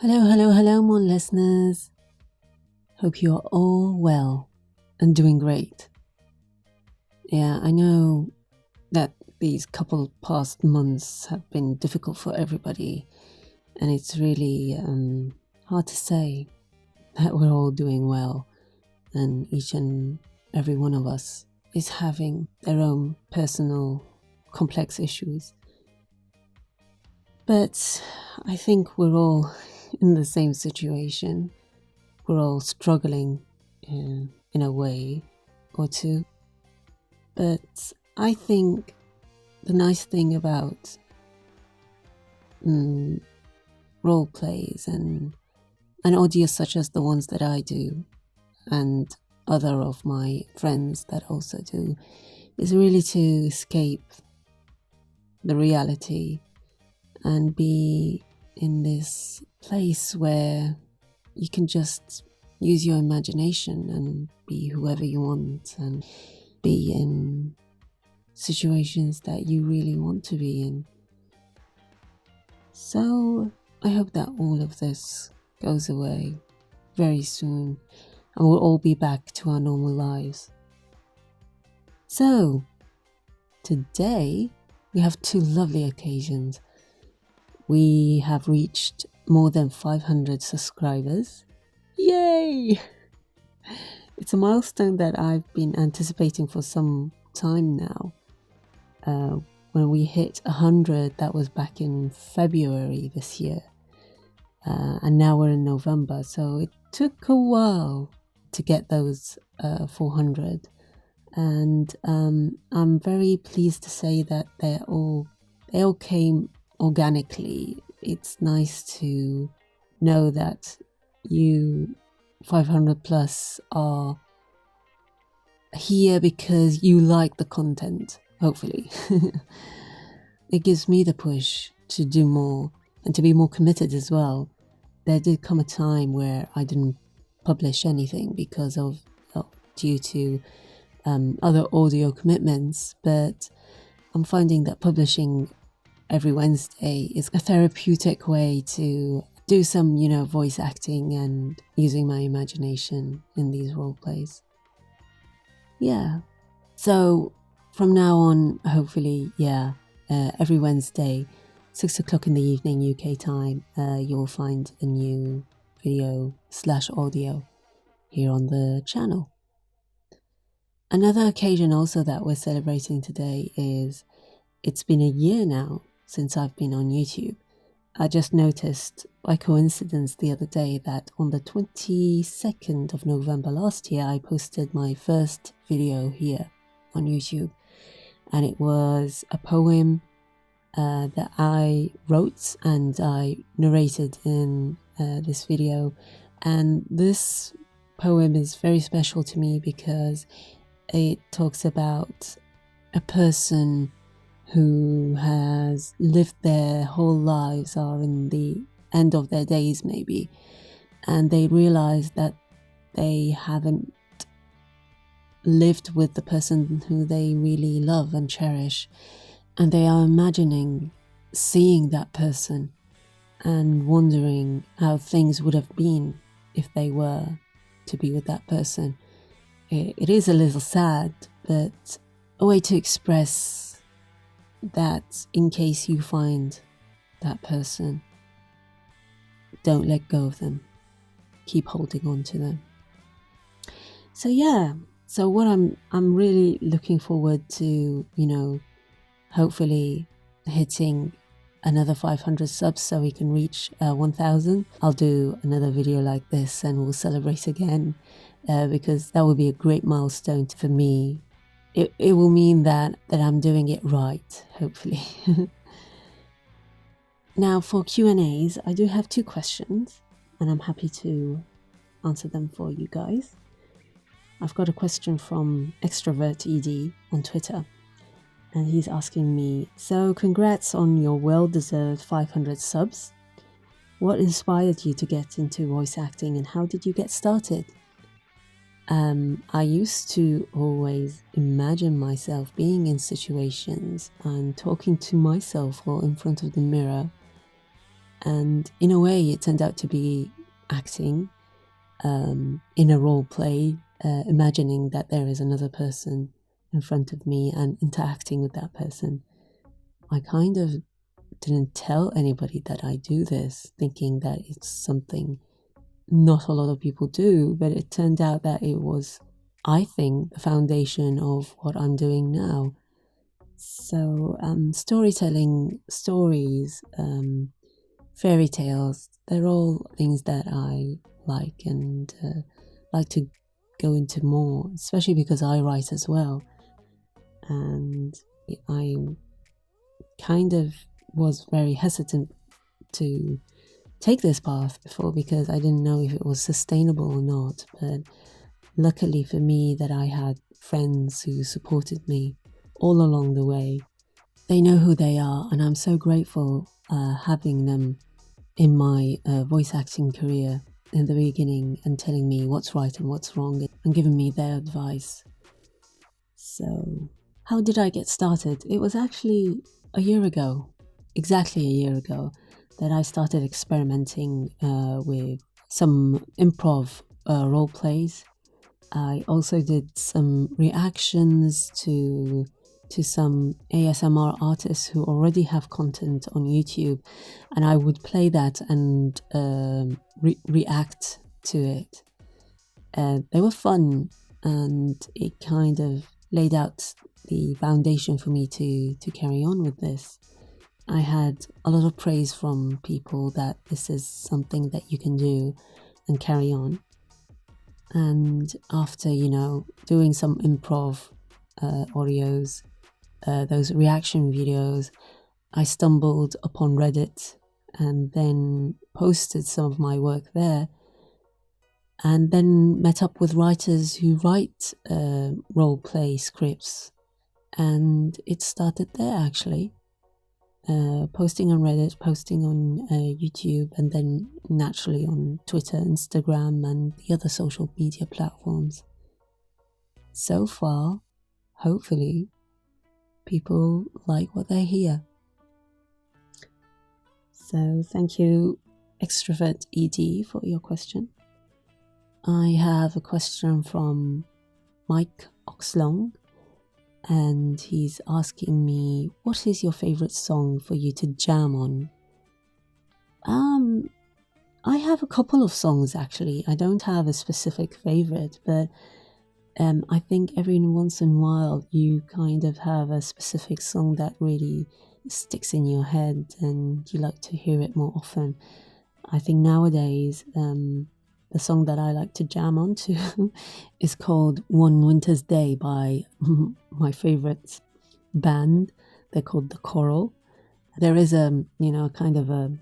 Hello, hello, hello, Mon Listeners. Hope you are all well and doing great. Yeah, I know that these couple past months have been difficult for everybody, and it's really hard to say that we're all doing well, and each and every one of us is having their own personal complex issues. But I think we're all in the same situation. We're all struggling in a way or two. But I think the nice thing about role plays and audios such as the ones that I do and other of my friends that also do is really to escape the reality and be in this place where you can just use your imagination and be whoever you want and be in situations that you really want to be in. So I hope that all of this goes away very soon and we'll all be back to our normal lives. So today we have two lovely occasions. We have reached more than 500 subscribers. Yay! It's a milestone that I've been anticipating for some time now. When we hit 100, that was back in February this year. And now we're in November, so it took a while to get those 400. And I'm very pleased to say that they all came organically. It's nice to know that you 500 plus are here because you like the content, hopefully. It gives me the push to do more and to be more committed as well. There did come a time where I didn't publish anything because of due to other audio commitments, but I'm finding that publishing every Wednesday is a therapeutic way to do some, voice acting and using my imagination in these role plays. Yeah. So from now on, hopefully, every Wednesday, 6 o'clock in the evening UK time, you'll find a new video / audio here on the channel. Another occasion also that we're celebrating today is it's been a year now since I've been on YouTube. I just noticed by coincidence the other day that on the 22nd of November last year, I posted my first video here on YouTube. And it was a poem that I wrote and I narrated in this video. And this poem is very special to me because it talks about a person who has lived their whole lives, are in the end of their days maybe, and they realize that they haven't lived with the person who they really love and cherish, and they are imagining seeing that person and wondering how things would have been if they were to be with that person. It is a little sad, but a way to express that in case you find that person, don't let go of them. Keep holding on to them. So what I'm really looking forward to, hopefully hitting another 500 subs so we can reach 1,000. I'll do another video like this and we'll celebrate again because that would be a great milestone for me. It will mean that I'm doing it right, hopefully. Now for Q&As, I do have 2 questions and I'm happy to answer them for you guys. I've got a question from Extrovert ED on Twitter, and he's asking me, so congrats on your well-deserved 500 subs. What inspired you to get into voice acting and how did you get started? I used to always imagine myself being in situations and talking to myself or in front of the mirror And in a way, it turned out to be acting in a role play, imagining that there is another person in front of me and interacting with that person. I kind of didn't tell anybody that I do this, thinking that it's something not a lot of people do, but it turned out that it was, I think, the foundation of what I'm doing now. So storytelling, stories, fairy tales, they're all things that I like and like to go into more, especially because I write as well. And I kind of was very hesitant to take this path before because I didn't know if it was sustainable or not. But luckily for me that I had friends who supported me all along the way. They know who they are, and I'm so grateful having them in my voice acting career in the beginning and telling me what's right and what's wrong and giving me their advice. So, how did I get started? It was actually a year ago, exactly a year ago, that I started experimenting with some improv role plays. I also did some reactions to some ASMR artists who already have content on YouTube, and I would play that and react to it. They were fun, and it kind of laid out the foundation for me to carry on with this. I had a lot of praise from people that this is something that you can do and carry on. And after, doing some improv audios, those reaction videos, I stumbled upon Reddit and then posted some of my work there, and then met up with writers who write role play scripts, and it started there actually. Posting on Reddit, posting on YouTube, and then naturally on Twitter, Instagram, and the other social media platforms. So far, hopefully, people like what they hear. So thank you, Extrovert ED, for your question. I have a question from Mike Oxlong, and he's asking me, what is your favorite song for you to jam on? I have a couple of songs actually. I don't have a specific favorite, but I think every once in a while you kind of have a specific song that really sticks in your head and you like to hear it more often. I think nowadays the song that I like to jam onto is called One Winter's Day by my favorite band. They're called The Coral. There is kind of a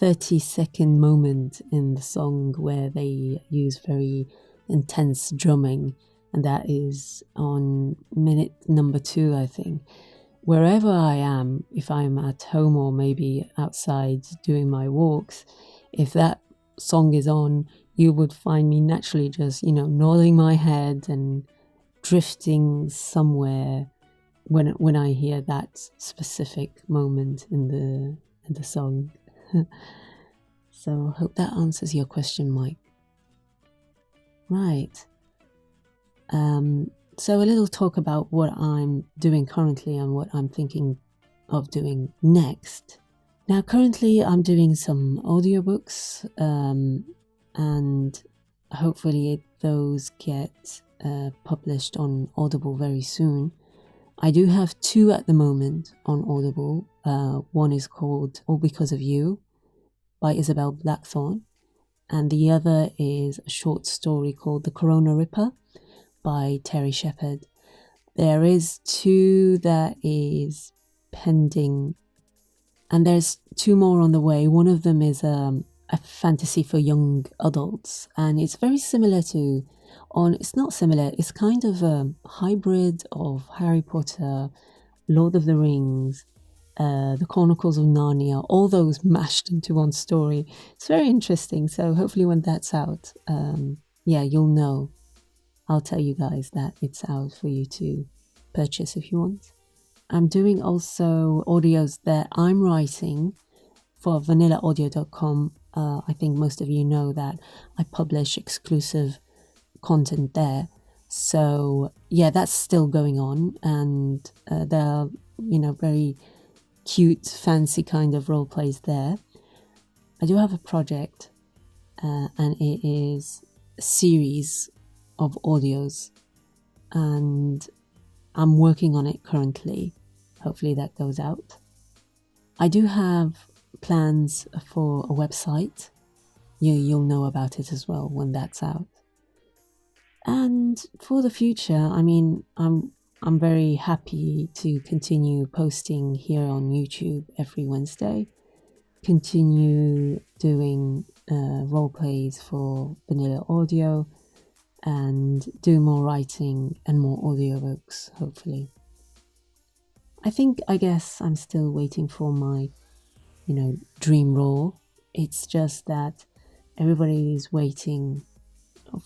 30-second moment in the song where they use very intense drumming, and that is on minute number 2, I think. Wherever I am, if I'm at home or maybe outside doing my walks, if that song is on, you would find me naturally just, nodding my head and drifting somewhere when I hear that specific moment in the song. So I hope that answers your question, Mike. Right. So a little talk about what I'm doing currently and what I'm thinking of doing next. Now, currently I'm doing some audiobooks, and hopefully those get published on Audible very soon. I do have 2 at the moment on Audible. One is called All Because of You by Isabel Blackthorne, and the other is a short story called The Corona Ripper by Terry Shepard. There is 2 that is pending, and there's 2 more on the way. One of them is a fantasy for young adults, and it's very similar to, it's not similar, it's kind of a hybrid of Harry Potter, Lord of the Rings, the Chronicles of Narnia, all those mashed into one story. It's very interesting, so hopefully when that's out, you'll know. I'll tell you guys that it's out for you to purchase if you want. I'm doing also audios that I'm writing for vanillaaudio.com, I think most of you know that I publish exclusive content there. So yeah, that's still going on, and there are, very cute, fancy kind of role plays there. I do have a project, and it is a series of audios, and I'm working on it currently. Hopefully that goes out. I do have plans for a website. You'll know about it as well when that's out. And for the future, I'm very happy to continue posting here on YouTube every Wednesday, continue doing role plays for Vanilla Audio, and do more writing and more audiobooks, hopefully. I guess I'm still waiting for my, dream role. It's just that everybody is waiting.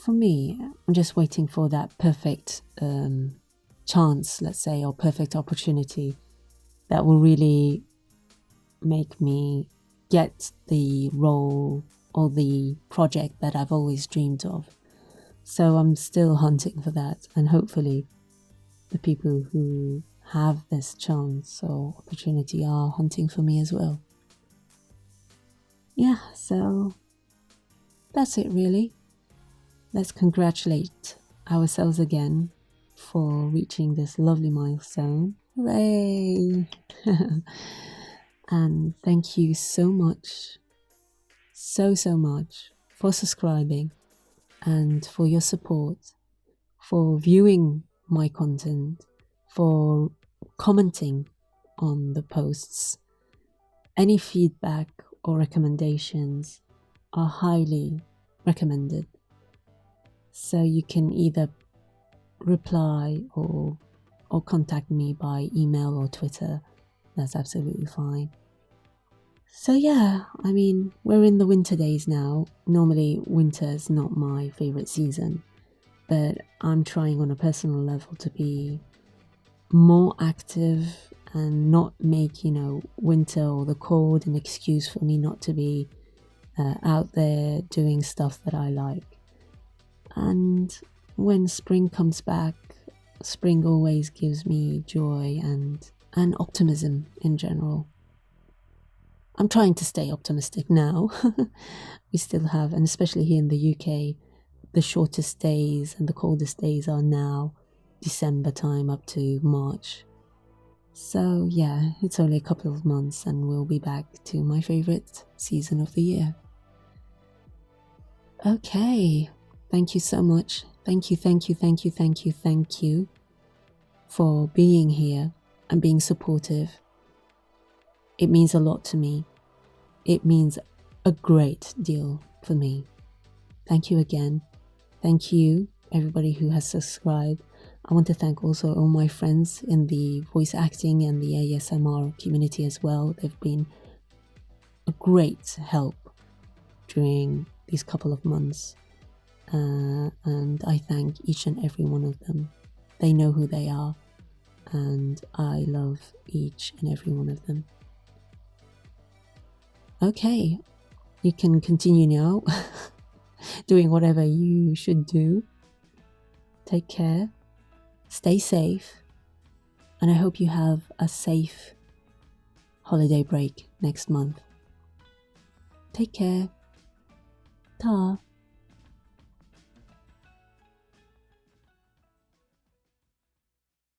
For me, I'm just waiting for that perfect chance, let's say, or perfect opportunity that will really make me get the role or the project that I've always dreamed of. So I'm still hunting for that, and hopefully the people who have this chance or opportunity are hunting for me as well. Yeah, so that's it really. Let's congratulate ourselves again for reaching this lovely milestone. Hooray! And thank you so much, so much for subscribing and for your support, for viewing my content, for commenting on the posts. Any feedback or recommendations are highly recommended. So you can either reply or contact me by email or Twitter. That's absolutely fine. So yeah, we're in the winter days now. Normally winter's not my favorite season, but I'm trying on a personal level to be more active and not make, winter or the cold an excuse for me not to be out there doing stuff that I like. And when spring comes back, spring always gives me joy and optimism in general. I'm trying to stay optimistic now. We still have, and especially here in the UK, the shortest days and the coldest days are now December time up to March. So yeah, it's only a couple of months and we'll be back to my favorite season of the year. Okay, thank you so much. Thank you for being here and being supportive. It means a lot to me. It means a great deal for me. Thank you again. Thank you, everybody who has subscribed. I want to thank also all my friends in the voice acting and the ASMR community as well. They've been a great help during these couple of months. And I thank each and every one of them. They know who they are, and I love each and every one of them. Okay, you can continue now doing whatever you should do. Take care, stay safe, and I hope you have a safe holiday break next month. Take care. Ta.